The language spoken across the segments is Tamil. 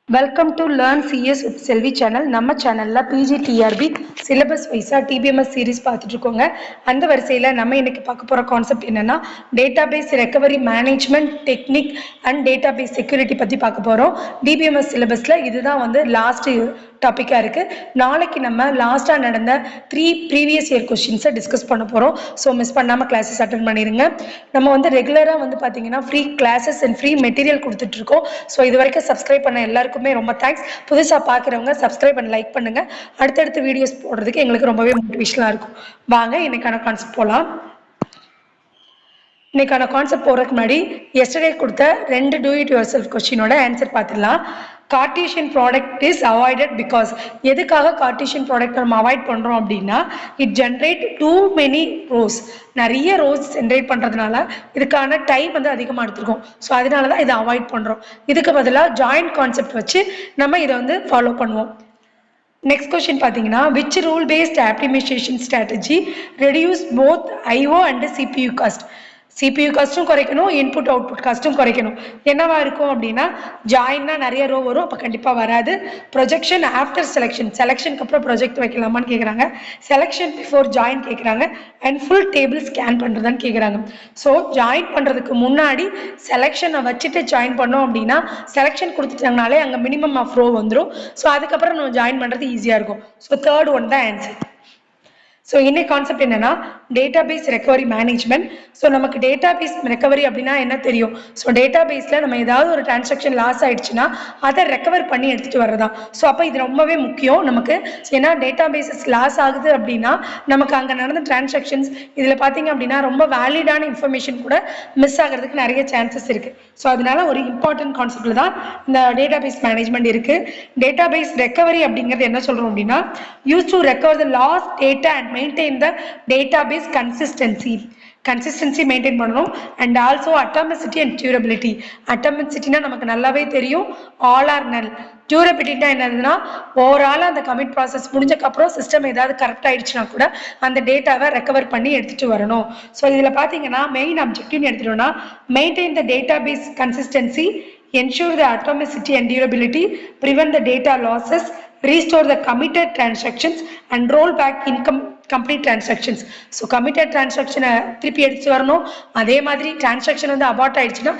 Welcome to learn CS with Selvi channel. நம்ம சேனலில் பிஜிடிஆர்பி சிலபஸ் வைஸாக டிபிஎம்எஸ் சீரிஸ் பார்த்துட்டு இருக்கோங்க. அந்த வரிசையில் நம்ம இன்னைக்கு பார்க்க போகிற கான்செப்ட் என்னென்னா database recovery management technique and database security பற்றி பார்க்க போகிறோம். டிபிஎம்எஸ் சிலபஸில் இதுதான் லாஸ்ட்டு டாப்பிக்காக இருக்குது. நாளைக்கு நம்ம லாஸ்ட்டாக நடந்த 3 ப்ரீவியஸ் இயர் கொஸ்டின்ஸை டிஸ்கஸ் பண்ண போகிறோம். ஸோ மிஸ் பண்ணாமல் கிளாஸஸ் அட்டன் பண்ணிடுங்க. நம்ம ரெகுலராக பார்த்தீங்கன்னா free classes and free material கொடுத்துட்ருக்கோம். ஸோ இது வரைக்கும் சப்ஸ்கிரைப் பண்ண எல்லாருக்குமே ரொம்ப தேங்க்ஸ். புதுசாக பார்க்குறவங்க சப்ஸ்கிரைப் பண்ணி லைக் பண்ணுங்கள். அடுத்தடுத்த வீடியோஸ் போடுறதுக்கு எங்களுக்கு ரொம்பவே மோட்டிவேஷனாக இருக்கும். வாங்க இன்னைக்கான கான்செப்ட் போகலாம். இன்னைக்கான கான்செப்ட் போகிறதுக்கு முன்னாடி எஸ்டர்டே கொடுத்த 2 டூ இட் யுவர் செல்ஃப் கொஸ்டினோட ஆன்சர் பார்த்துடலாம். Cartesian product is avoided because எதுக்காக கார்ட்டீசியன் ப்ராடக்ட் நம்ம அவாய்ட் பண்ணுறோம் அப்படின்னா it generate too many rows, நிறைய ரோஸ் ஜென்ரேட் பண்ணுறதுனால இதுக்கான டைம் அதிகமாக எடுத்துருக்கோம். ஸோ அதனால தான் இதை அவாய்ட் பண்ணுறோம். இதுக்கு பதிலாக ஜாயிண்ட் கான்செப்ட் வச்சு நம்ம இதை ஃபாலோ பண்ணுவோம். நெக்ஸ்ட் கொஸ்டின் பார்த்தீங்கன்னா which rule based optimisation strategy reduce both IO and CPU cost. CPU காஸ்ட்டும் குறைக்கணும், இன்புட் அவுட்புட் காஸ்ட்டும் குறைக்கணும். என்னவா இருக்கும் அப்படின்னா ஜாயின்னா நிறைய ரோ வரும், அப்போ கண்டிப்பாக வராது. ப்ரொஜெக்ஷன் ஆஃப்டர் செலெக்ஷனுக்கு அப்புறம் ப்ரொஜெக்ட் வைக்கலாமான்னு கேட்குறாங்க. செலெக்ஷன் பிஃபோர் ஜாயின் கேட்குறாங்க. அண்ட் ஃபுல் டேபிள் ஸ்கேன் பண்ணுறதான்னு கேட்குறாங்க. ஸோ ஜாயின் பண்ணுறதுக்கு முன்னாடி செலெக்ஷனை வச்சுட்டு ஜாயின் பண்ணோம் அப்படின்னா செலெக்ஷன் கொடுத்துட்டாங்கனாலே அங்கே மினிமம் ஆஃப் ரோ வந்துடும். ஸோ அதுக்கப்புறம் நம்ம ஜாயின் பண்ணுறது ஈஸியாக இருக்கும். ஸோ தேர்ட் ஒன் தான் ஆன்சர். ஸோ இன்னைக்கு கான்செப்ட் என்னன்னா டேட்டாபேஸ் ரெக்கவரி மேனேஜ்மெண்ட். ஸோ நமக்கு டேட்டாபேஸ் ரெக்கவரி அப்படின்னா என்ன தெரியும்? ஸோ டேட்டாபேஸில் நம்ம ஏதாவது ஒரு டிரான்சாக்ஷன் லாஸ் ஆயிடுச்சுன்னா அதை ரெக்கவர் பண்ணி எடுத்துகிட்டு வர்றதான். ஸோ அப்போ இது ரொம்பவே முக்கியம் நமக்கு. ஏன்னா டேட்டாபேஸஸ் லாஸ் ஆகுது அப்படின்னா நமக்கு அங்கே நடந்த டிரான்சாக்ஷன்ஸ் இதில் பார்த்தீங்க அப்படின்னா ரொம்ப வேலிடான இன்ஃபர்மேஷன் கூட மிஸ் ஆகிறதுக்கு நிறைய சான்சஸ் இருக்குது. ஸோ அதனால ஒரு இம்பார்ட்டன்ட் கான்செப்டில் தான் இந்த டேட்டாபேஸ் மேனேஜ்மெண்ட் இருக்குது. டேட்டாபேஸ் ரெக்கவரி அப்படிங்கிறது என்ன சொல்கிறோம் அப்படின்னா use to recover the loss data and maintain the database consistency maintain பண்ணணும். And also atomicity and durability. அட்டாமிசிட்டினா நமக்கு நல்லாவே தெரியும், ஆல் ஆர் நல். டியூரபிலிட்டினா என்னதுன்னா ஓவராலாக அந்த கமிட் ப்ராசஸ் முடிஞ்சக்கப்புறம் சிஸ்டம் ஏதாவது கரெக்ட் ஆயிடுச்சுன்னா கூட அந்த டேட்டாவை ரெக்கவர் பண்ணி எடுத்துகிட்டு வரணும். ஸோ இதில் பார்த்தீங்கன்னா மெயின் அப்ஜெக்டிவ்னு எடுத்துட்டோம்னா maintain the database consistency, ensure the atomicity and durability, prevent the data losses, restore the committed transactions and roll back incomplete transactions. So committed transaction திருப்பி எடுத்து வரணும். அதே மாதிரி டிரான்சாக்ஷன் அபார்ட் ஆயிடுச்சுன்னா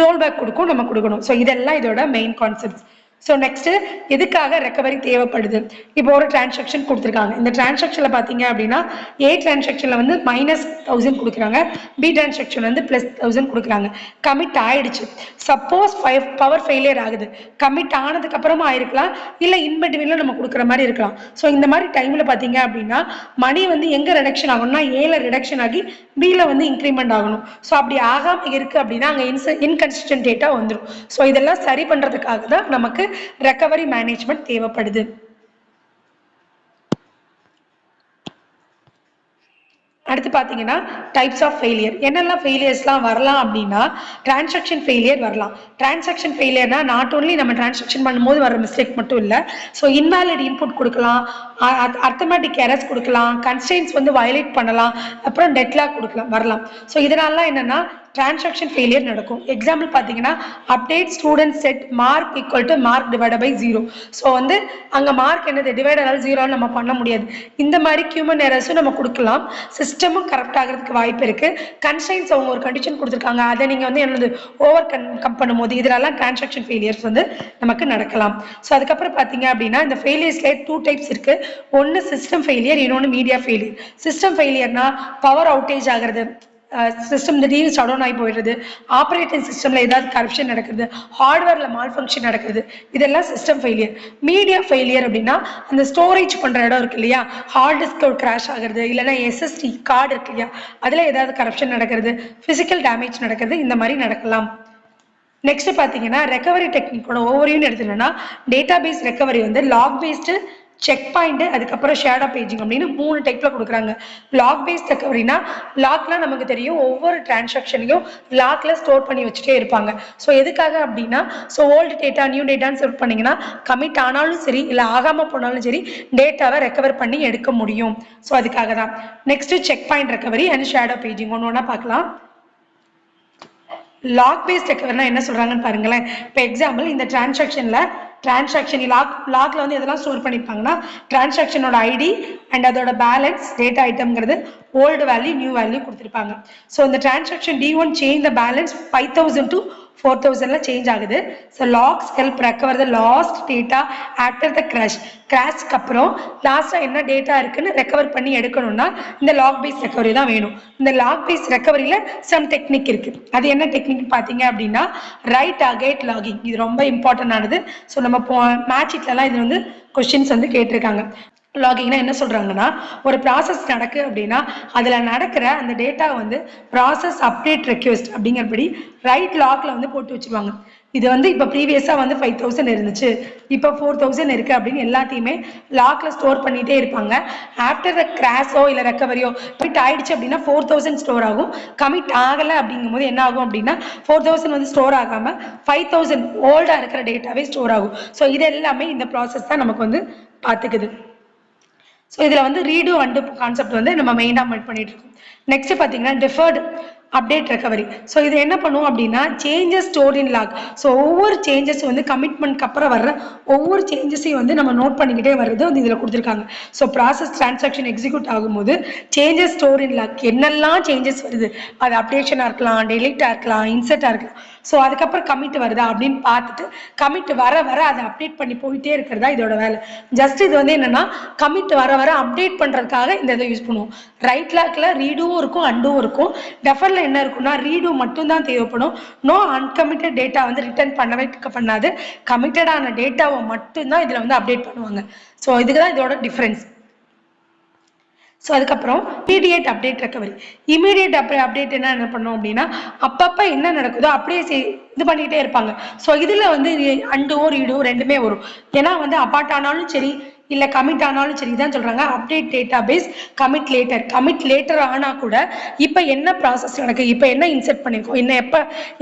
ரோல் பேக் நம்ம கொடுக்கணும். ஸோ இதெல்லாம் இதோட மெயின் கான்செப்ட். ஸோ நெக்ஸ்ட்டு எதுக்காக ரெக்கவரி தேவைப்படுது? இப்போ ஒரு டிரான்சாக்ஷன் கொடுத்துருக்காங்க. இந்த டிரான்சாக்ஷனில் பார்த்தீங்க அப்படின்னா ஏ டிரான்சாக்ஷனில் -1000 கொடுக்குறாங்க, பி டிரான்சாக்ஷன் +1000 கொடுக்குறாங்க. கமிட் ஆயிடுச்சு. சப்போஸ் பவர் ஃபெயிலியர் ஆகுது, கமிட் ஆனதுக்கு அப்புறமா ஆயிருக்கலாம், இல்லை இன்பிட்வீனில் நம்ம கொடுக்குற மாதிரி இருக்கலாம். ஸோ இந்த மாதிரி டைமில் பார்த்தீங்க அப்படின்னா மணி எங்கே ரிடக்ஷன் ஆகணும்னா ஏல ரிடக்ஷன் ஆகி பியில் இன்க்ரிமெண்ட் ஆகணும். ஸோ அப்படி ஆகாமல் இருக்குது அப்படின்னா அங்கே இன்கன்சிஸ்டன்ட் டேட்டா வந்துடும். ஸோ இதெல்லாம் சரி பண்ணுறதுக்காக தான் நமக்கு ரெக்கவரி மேனேஜ்மெண்ட் தேவைப்படுது. அடுத்து பார்த்தீங்கன்னா டைப்ஸ் ஆஃப் ஃபெயிலியர். என்னெல்லாம் ஃபெயிலியர்ஸ்லாம் வரலாம் அப்படின்னா டிரான்சாக்ஷன் ஃபெயிலியர் வரலாம். டிரான்சாக்ஷன் ஃபெயிலியர்னா நாட் ஓன்லி நம்ம டிரான்சாக்ஷன் பண்ணும்போது வர மிஸ்டேக் மட்டும் இல்லை. ஸோ இன்வாலிட் இன்புட் கொடுக்கலாம், அர்த்தமேட்டிக் எரர்ஸ் கொடுக்கலாம், கன்ஸ்ட்ரெயின்ஸ் வயலேட் பண்ணலாம், அப்புறம் டெட்லாக் கொடுக்கலாம் வரலாம். ஸோ இதனால என்னன்னா டிரான்சாக்ஷன் ஃபெயிலியர் நடக்கும். எக்ஸாம்பிள் பார்த்தீங்கன்னா update student set mark equal to mark divide by 0. So அங்கே மார்க் என்னது டிவைடரால் 0 நம்ம பண்ண முடியாது. இந்த மாதிரி ஹியூமன் எரர்ஸும் நம்ம கொடுக்கலாம். சிஸ்டமும் கரெக்ட் ஆகிறதுக்கு வாய்ப்பு இருக்குது. கன்ஸ்ட்ரெயின்ஸ் அவங்க ஒரு கண்டிஷன் கொடுத்துருக்காங்க, அதை நீங்கள் என்னது ஓவர் கம் பண்ணும்போது இதெல்லாம் டிரான்சாக்ஷன் ஃபெயிலியர்ஸ் நமக்கு நடக்கலாம். ஸோ அதுக்கப்புறம் பார்த்தீங்க அப்படின்னா இந்த ஃபெயிலியர்ஸ்ல 2 டைப்ஸ் இருக்குது. ஒன்று சிஸ்டம் ஃபெயிலியர், இன்னொன்று மீடியா ஃபெயிலியர். சிஸ்டம் ஃபெயிலியர்னா பவர் அவுட்டேஜ் ஆகிறது, சிஸ்டம் திடீர்னு ஷட் டவுன் ஆகி போயிடுறது, ஆப்ரேட்டிங் சிஸ்டமில் ஏதாவது கரப்ஷன் நடக்குது, ஹார்ட்வேரில் மால் ஃபங்க்ஷன் நடக்குது, இதெல்லாம் சிஸ்டம் ஃபெயிலியர். மீடியா ஃபெயிலியர் அப்படின்னா அந்த ஸ்டோரேஜ் பண்ணுற இடம் இருக்கு இல்லையா, ஹார்ட் டிஸ்க் கிராஷ் ஆகுறது, இல்லைன்னா எஸ்எஸ்டி கார்டு இருக்கு இல்லையா, அதில் ஏதாவது கரப்ஷன் நடக்கிறது, ஃபிசிக்கல் டேமேஜ் நடக்கிறது, இந்த மாதிரி நடக்கலாம். நெக்ஸ்ட் பார்த்தீங்கன்னா ரெக்கவரி டெக்னிக்கோட ஓவரியூன்னு எடுத்துட்டோம்னா database recovery log based, check point, அதுக்கப்புறம் ஷேடோ பேஜிங் அப்படின்னு 3 டைப்பில் கொடுக்குறாங்க. லாக் பேஸ்ட் ரெக்கவரினா லாக்லாம் நமக்கு தெரியும், ஒவ்வொரு டிரான்சாக்ஷனையும் லாக்ல ஸ்டோர் பண்ணி வச்சுட்டே இருப்பாங்க. ஸோ எதுக்காக அப்படின்னா ஸோ ஓல்டு டேட்டா நியூ டேட்டான்னு செட் பண்ணிங்கன்னா கமிட் ஆனாலும் சரி இல்லை ஆகாமல் போனாலும் சரி டேட்டாவை ரெக்கவர் பண்ணி எடுக்க முடியும். ஸோ அதுக்காக தான். Next check point recovery and shadow paging ஒன்று ஒன்றா பார்க்கலாம். லாக் பேஸ்ட் ரெக்கவரினா என்ன சொல்கிறாங்கன்னு பாருங்களேன். இப்போ எக்ஸாம்பிள் இந்த டிரான்சாக்ஷனில் டிரான்சாக்ஷன் லாக்ல வந்து எதெல்லாம் ஸ்டோர் பண்ணியிருப்பாங்கன்னா டிரான்சாக்ஷனோட ஐடி அண்ட் அதோட பேலன்ஸ் டேட்டா ஐட்டம்ங்கிறது ஓல்டு வேல்யூ நியூ வேல்யூ கொடுத்துருப்பாங்க. ஸோ இந்த transaction D1 change the balance 5000 to 4000 change ஆகுது. So logs help recover the lost data after the கிராஷ்க்கு அப்புறம் லாஸ்ட்டாக என்ன டேட்டா இருக்குன்னு ரெக்கவர் பண்ணி எடுக்கணும்னா இந்த லாக் பேஸ் ரெக்கவரி தான் வேணும். இந்த லாக் பேஸ் ரெக்கவரியில் சம் டெக்னிக் இருக்குது. அது என்ன டெக்னிக் பார்த்தீங்க அப்படின்னா ரைட் அகேட் லாகிங். இது ரொம்ப இம்பார்ட்டன்ட் ஆனது. ஸோ நம்ம மேட்ச் இட்லலாம் இது வந்து கொஸ்டின்ஸ் வந்து கேட்டிருக்காங்க. லாகிங்னா என்ன சொல்றாங்கன்னா ஒரு ப்ராசஸ் நடக்கு அப்படின்னா அதில் நடக்கிற அந்த டேட்டா வந்து ப்ராசஸ் அப்டேட் ரெக்வெஸ்ட் அப்படிங்கிறபடி ரைட் லாக்ல வந்து போட்டு வச்சுருவாங்க. இது வந்து இப்போ ப்ரீவியஸாக வந்து 5000 இருந்துச்சு, இப்போ 4000 இருக்குது அப்படின்னு எல்லாத்தையுமே லாக்ல ஸ்டோர் பண்ணிகிட்டே இருப்பாங்க. ஆஃப்டர் த கிராஷோ இல்லை ரெக்கவரியோ கமிட் ஆயிடுச்சு அப்படின்னா 4000 ஸ்டோர் ஆகும். கமிட் ஆகலை அப்படிங்கும் போது என்ன ஆகும் அப்படின்னா 4000 வந்து ஸ்டோர் ஆகாமல் 5000 ஓல்டாக இருக்கிற டேட்டாவே ஸ்டோர் ஆகும். ஸோ இது எல்லாமே இந்த ப்ராசஸ் தான் நமக்கு வந்து பார்த்துக்குது. ஸோ இதில் வந்து ரீடு அண்டு கான்செப்ட் வந்து நம்ம மெயினாக மெட் பண்ணிட்டு இருக்கோம். நெக்ஸ்ட் பார்த்தீங்கன்னா டிஃபர்டு அப்டேட் ரெக்கவரி. ஸோ இது என்ன பண்ணுவோம் அப்படின்னா changes store in log. So ஒவ்வொரு சேஞ்சஸ் வந்து கமிட்மெண்ட்க்கு அப்புறம் வர்ற ஒவ்வொரு சேஞ்சஸையும் வந்து நம்ம நோட் பண்ணிக்கிட்டே வர்றது வந்து இதில் கொடுத்துருக்காங்க. ஸோ ப்ராசஸ் டிரான்சாக்ஷன் எக்ஸிக்யூட் ஆகும்போது சேஞ்சஸ் ஸ்டோர் இன் லாக் என்னெல்லாம் சேஞ்சஸ் வருது, அது அப்டேஷனாக இருக்கலாம், டெலிட்டாக இருக்கலாம், இன்சர்ட்டாக இருக்கலாம். ஸோ அதுக்கப்புறம் கமிட் வருதா அப்படின்னு பார்த்துட்டு கமிட் வர வர அதை அப்டேட் பண்ணி போயிட்டே இருக்கிறதா இதோட வேலை. ஜஸ்ட் இது வந்து என்னன்னா கமிட் வர வர அப்டேட் பண்ணுறதுக்காக இந்த இதை யூஸ் பண்ணுவோம். ரைட் லாக்ல ரீடும் இருக்கும் அண்டும் இருக்கும். டெஃபர்ல என்ன இருக்குன்னா ரீடு மட்டும்தான் தேவைப்படும். நோ அன்கமிட்டட் டேட்டா வந்து ரிட்டர்ன் பண்ணவே பண்ணாது. கமிட்டடான டேட்டாவை மட்டும்தான் இதில் வந்து அப்டேட் பண்ணுவாங்க. ஸோ இதுக்கு தான் இதோட டிஃப்ரென்ஸ். ஸோ அதுக்கப்புறம் immediate update recovery. Immediate update என்ன பண்ணோம் அப்படின்னா அப்பப்போ என்ன நடக்குதோ அப்படியே இது பண்ணிக்கிட்டே இருப்பாங்க. ஸோ இதில் வந்து அண்டோ ரீடோ ரெண்டுமே வரும். ஏன்னா வந்து அபார்ட் ஆனாலும் சரி இல்லை கமிட் ஆனாலும் சரி தான் சொல்கிறாங்க update database commit later ஆனால் கூட இப்போ என்ன ப்ராசஸ் நடக்கு, இப்போ என்ன இன்செர்ட் பண்ணியிருக்கோம்,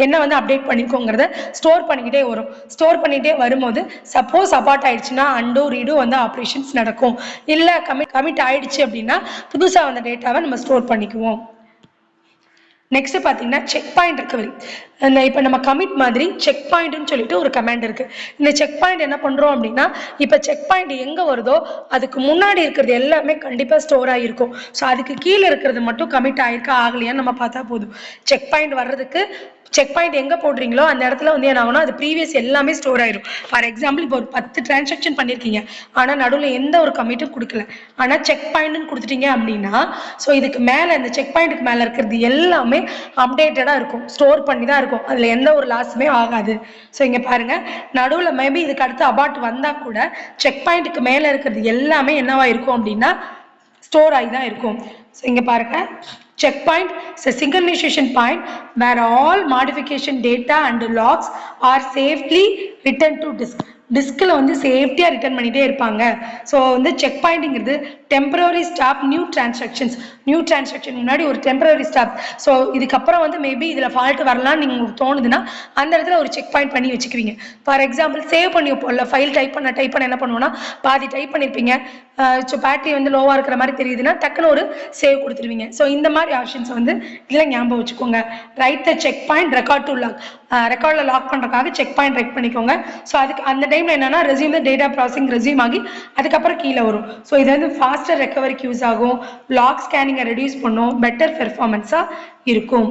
என்ன வந்து அப்டேட் பண்ணியிருக்கோங்கிறத ஸ்டோர் பண்ணிக்கிட்டே வரும். ஸ்டோர் பண்ணிகிட்டே வரும்போது சப்போஸ் அபார்ட் ஆயிடுச்சுன்னா அண்டோ ரீடோ வந்து ஆப்ரேஷன்ஸ் நடக்கும். இல்லை கமிட் ஆயிடுச்சு அப்படின்னா புதுசாக வந்த டேட்டாவை நம்ம ஸ்டோர் பண்ணிக்குவோம். நெக்ஸ்ட் பார்த்தீங்கன்னா செக் பாயிண்ட் ரெக்கவரி. இப்போ நம்ம கமிட் மாதிரி செக் பாயிண்ட்னு சொல்லிட்டு ஒரு கமாண்ட் இருக்கு. இந்த செக் பாயிண்ட் என்ன பண்றோம் அப்படின்னா இப்போ செக் பாயிண்ட் எங்க வருதோ அதுக்கு முன்னாடி இருக்கிறது எல்லாமே கண்டிப்பாக ஸ்டோர் ஆகிருக்கும். ஸோ அதுக்கு கீழே இருக்கிறது மட்டும் கமிட் ஆயிருக்கா ஆகலையான்னு நம்ம பார்த்தா போதும். செக் பாயிண்ட் வர்றதுக்கு செக் பாயிண்ட் எங்கே போடுறீங்களோ அந்த இடத்துல வந்து என்ன ஆகும்னா அது ப்ரீவியஸ் எல்லாமே ஸ்டோர் ஆயிடும். ஃபார் எக்ஸாம்பிள் இப்போ ஒரு 10 டிரான்சாக்ஷன் பண்ணியிருக்கீங்க, ஆனால் நடுவில் எந்த ஒரு கமிட்டும் கொடுக்கல, ஆனால் செக் பாயிண்ட்னு கொடுத்துட்டீங்க அப்படின்னா ஸோ இதுக்கு மேலே இந்த செக் பாயிண்ட்டுக்கு மேலே இருக்கிறது எல்லாமே அப்டேட்டடாக இருக்கும், ஸ்டோர் பண்ணி தான் இருக்கும், அதில் எந்த ஒரு லாஸுமே ஆகாது. ஸோ இங்கே பாருங்க நடுவில் மேபி இதுக்கு அடுத்து அபார்ட் வந்தால் கூட செக் பாயிண்ட்டுக்கு மேலே இருக்கிறது எல்லாமே என்னவா இருக்கும் அப்படின்னா ஸ்டோர் ஆகி தான் இருக்கும். ஸோ இங்கே பாருங்க checkpoint is a synchronization point where all modification data and logs are safely returned to disk. டிஸ்கில் வந்து சேஃப்டியாக ரிட்டர்ன் பண்ணிகிட்டே இருப்பாங்க. ஸோ வந்து செக் பாயிண்ட்டுங்கிறது டெம்பரரி ஸ்டாப் நியூ டிரான்சாக்ஷன் முன்னாடி ஒரு டெம்பரரி ஸ்டாப். ஸோ இதுக்கப்புறம் வந்து மேபி இதில் ஃபால்ட் வரலான்னு நீங்கள் உங்களுக்கு தோணுதுன்னா அந்த இடத்துல ஒரு செக் பாயிண்ட் பண்ணி வச்சுக்குவீங்க. ஃபார் எக்ஸாம்பிள் சேவ் பண்ணி வைப்போம்ல, ஃபைல் டைப் பண்ண என்ன பண்ணுவோன்னா பாதி டைப் பண்ணியிருப்பீங்க, ஸோ பேட்டரி வந்து லோவாக இருக்கிற மாதிரி தெரியுதுன்னா டக்குன்னு ஒரு சேவ் கொடுத்துருவீங்க. ஸோ இந்த மாதிரி ஆப்ஷன்ஸ் வந்து இதில் ஞாபகம் வச்சுக்கோங்க. Write the check point record to log, ரெக்கார்டில் லாக் பண்ணுறதுக்காக செக் பாயிண்ட் ரைட் பண்ணிக்கோங்க. ஸோ அதுக்கு அந்த டைமில் என்னன்னா resume the data processing resume ஆகி அதுக்கப்புறம் கீழே வரும். ஸோ இது வந்து ஃபாஸ்டர் ரெக்கவரிக்கு யூஸ் ஆகும், லாக் ஸ்கேனிங்கை ரெடியூஸ் பண்ணும், பெட்டர் பெர்ஃபார்மன்ஸாக இருக்கும்.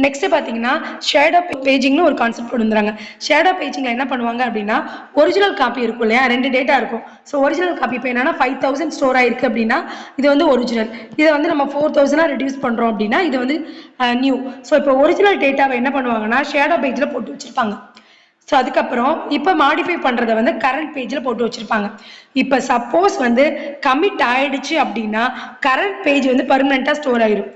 நெக்ஸ்ட் பார்த்தீங்கன்னா ஷேடோ பேஜிங்னு ஒரு கான்செப்ட் கொண்டு வந்துறாங்க. ஷேடோ பேஜிங்கில் என்ன பண்ணுவாங்க அப்படின்னா ஒரிஜினல் காப்பி இருக்கும் இல்லையா, 2 டேட்டா இருக்கும். ஸோ ஒரிஜினல் காப்பி இப்போ என்னன்னா 5000 ஸ்டோர் ஆயிருக்கு அப்படின்னா இது வந்து ஒரிஜினல், இதை வந்து நம்ம 4000 ரெடியூஸ் பண்ணுறோம் அப்படின்னா இது வந்து நியூ. ஸோ இப்போ ஒரிஜினல் டேட்டாவை என்ன பண்ணுவாங்கன்னா ஷேடோ பேஜில் போட்டு வச்சிருப்பாங்க. ஸோ அதுக்கப்புறம் இப்போ மாடிஃபை பண்ணுறதை வந்து கரண்ட் பேஜில் போட்டு வச்சுருப்பாங்க. இப்போ சப்போஸ் வந்து கமிட் ஆயிடுச்சு அப்படின்னா கரண்ட் பேஜ் வந்து பர்மனெண்ட்டாக ஸ்டோர் ஆயிடும்.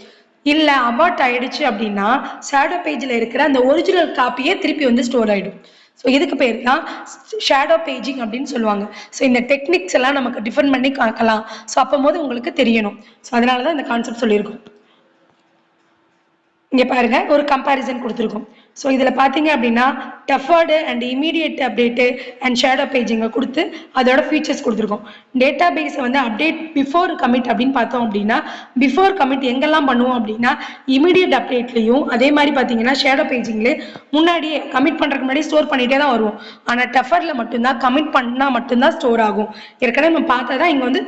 இல்லை அபார்ட் ஆயிடுச்சு அப்படின்னா ஷேடோ பேஜில் இருக்கிற அந்த ஒரிஜினல் காப்பியே திருப்பி வந்து ஸ்டோர் ஆகிடும். ஸோ இதுக்கு பேர் தான் ஷேடோ பேஜிங் அப்படின்னு சொல்லுவாங்க. ஸோ இந்த டெக்னிக்ஸ் எல்லாம் நமக்கு டிஃபைன் பண்ணி காக்கலாம். ஸோ அப்போது உங்களுக்கு தெரியணும். ஸோ அதனால தான் இந்த கான்செப்ட் சொல்லியிருக்கோம். இங்கே பாருங்க ஒரு கம்பேரிசன் கொடுத்துருக்கோம். ஸோ இதில் பார்த்தீங்க அப்படின்னா deferred and immediate update and shadow பேஜிங்கை கொடுத்து அதோட ஃபீச்சர்ஸ் கொடுத்துருக்கோம். டேட்டா பேஸை வந்து அப்டேட் பிஃபோர் கமிட் அப்படின்னு பார்த்தோம் அப்படின்னா பிஃபோர் கமிட் எங்கெல்லாம் பண்ணுவோம் அப்படின்னா இமீடியட் அப்டேட்லையும் அதே மாதிரி பார்த்தீங்கன்னா ஷேடோ பேஜிங்லேயே முன்னாடியே கமிட் பண்ணுறதுக்கு முன்னாடி ஸ்டோர் பண்ணிகிட்டே தான் வருவோம். ஆனால் டெஃபரில் மட்டும்தான் கமிட் பண்ணால் மட்டும்தான் ஸ்டோர் ஆகும். ஏற்கனவே நம்ம பார்த்தா தான் இங்கே வந்து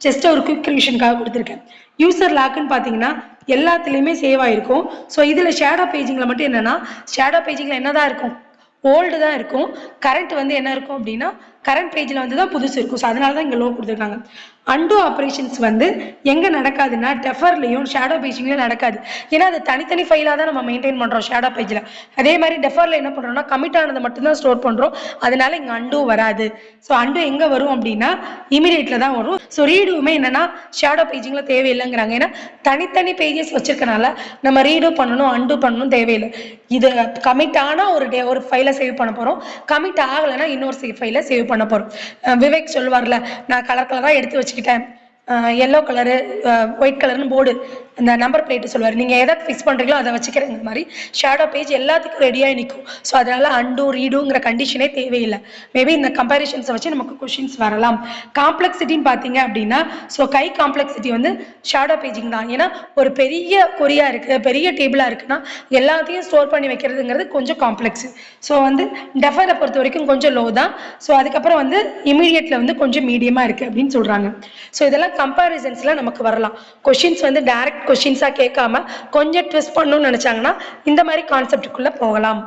ஜஸ்ட் ஒரு குவிக் ரிவிஷனுக்காக கொடுத்துருக்கேன். யூசர் லாக்குன்னு பார்த்தீங்கன்னா எல்லாத்துலேயுமே சேவ் ஆகிருக்கும். ஸோ இதில் ஷேடோ பேஜிங்கில் மட்டும் என்னென்னா ஷேடோ பேஜிங்கில் என்ன தான் இருக்கும், ஓல்டு தான் இருக்கும். கரண்ட் வந்து என்ன இருக்கும் அப்படின்னா கரண்ட் பேஜில் வந்து தான் புதுசு இருக்கும். ஸோ அதனால தான் இங்கே லோ கொடுத்துருக்காங்க. அன்டூ ஆப்ரேஷன்ஸ் வந்து எங்கே நடக்காதுன்னா டெஃபர்லையும் ஷேடோ பேஜிங்லையும் நடக்காது. ஏன்னா அது தனித்தனி ஃபைலாக தான் நம்ம மெயின்டைன் பண்ணுறோம் ஷேடோ பேஜில். அதே மாதிரி டெஃபரில் என்ன பண்ணுறோம்னா கமிட் ஆனதை மட்டும்தான் ஸ்டோர் பண்ணுறோம். அதனால இங்கே அன்டூ வராது. ஸோ அன்டூ எங்கே வரும் அப்படின்னா இமீடியட்டில் தான் வரும். ஸோ ரீடுமே என்னென்னா ஷேடோ பேஜிங்கில் தேவையில்லைங்கிறாங்க. ஏன்னா தனித்தனி பேஜஸ் வச்சிருக்கனால நம்ம ரீடு பண்ணணும் அன்டூ பண்ணணும் தேவையில்லை. இது கமிட் ஆனால் ஒரு ஃபைலை சேவ் பண்ண போகிறோம், கமிட் ஆகலைன்னா இன்னொரு ஃபைலை சேவ் பண்ண போகிறோம். விவேக் சொல்லுவார்ல, நான் கலர் கலராக எடுத்து வச்சுக்கிட்டேன், எல்லோ கலரு ஒயிட் கலர்னு போர்டு அந்த நம்பர் பிளேட்டு சொல்லுவார், நீங்கள் எதை ஃபிக்ஸ் பண்ணுறீங்களோ அதை வச்சுக்கிறேங்கிற மாதிரி ஷேடோ பேஜ் எல்லாத்துக்கும் ரெடியாக நிற்கும். ஸோ அதனால் அன்டூ ரீடுங்கிற கண்டிஷனே தேவையில்லை. மேபி இந்த கம்பேரிஷன்ஸை வச்சு நமக்கு கொஷின்ஸ் வரலாம். காம்ப்ளெக்சிட்டின்னு பார்த்தீங்க அப்படின்னா ஸோ காம்ப்ளெக்சிட்டி வந்து ஷேடோ பேஜிங் தான். ஏன்னா ஒரு பெரிய கொரியா இருக்குது, பெரிய டேபிளாக இருக்குன்னா எல்லாத்தையும் ஸ்டோர் பண்ணி வைக்கிறதுங்கிறது கொஞ்சம் காம்ப்ளெக்ஸ். ஸோ வந்து டெஃபரை பொறுத்த வரைக்கும் கொஞ்சம் லோ தான். ஸோ அதுக்கப்புறம் வந்து இமீடியட்டில் வந்து கொஞ்சம் மீடியமாக இருக்குது அப்படின்னு சொல்கிறாங்க. ஸோ இதெல்லாம் கம்பேரிசன்ஸில் நமக்கு வரலாம். கொஷின்ஸ் வந்து டைரக்ட் கொஷின்ஸா கேட்காம கொஞ்சம் ட்விஸ்ட் பண்ணணும்னு நினைச்சாங்கன்னா இந்த மாதிரி கான்செப்டுக்குள்ள போகலாம்.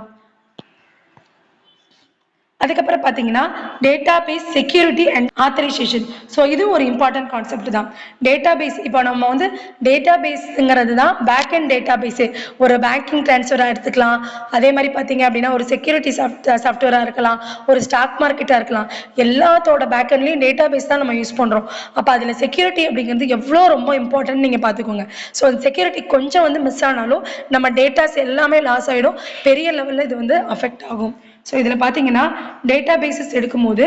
அதுக்கப்புறம் பார்த்தீங்கன்னா data base security and authorization. So இது ஒரு இம்பார்ட்டன்ட் கான்செப்ட் தான். டேட்டா பேஸ் இப்போ நம்ம வந்து டேட்டா பேஸுங்கிறது தான் பேக் அண்ட் டேட்டா பேஸு. ஒரு பேங்கிங் ட்ரான்ஸ்ஃபராக எடுத்துக்கலாம், அதே மாதிரி பார்த்தீங்க அப்படின்னா ஒரு செக்யூரிட்டி சாஃப்ட்வேராக இருக்கலாம், ஒரு ஸ்டாக் மார்க்கெட்டாக இருக்கலாம். எல்லாத்தோட பேக் அண்ட்லேயும் டேட்டா பேஸ் தான் நம்ம யூஸ் பண்ணுறோம். அப்போ அதில் செக்யூரிட்டி அப்படிங்கிறது எவ்வளோ ரொம்ப இம்பார்ட்டன்ட் நீங்கள் பார்த்துக்கோங்க. ஸோ அந்த செக்யூரிட்டி கொஞ்சம் வந்து மிஸ் ஆனாலும் நம்ம டேட்டாஸ் எல்லாமே லாஸ் ஆகிடும், பெரிய லெவலில் இது வந்து அஃபெக்ட் ஆகும். ஸோ இதில் பார்த்தீங்கன்னா டேட்டா பேஸஸ் எடுக்கும்போது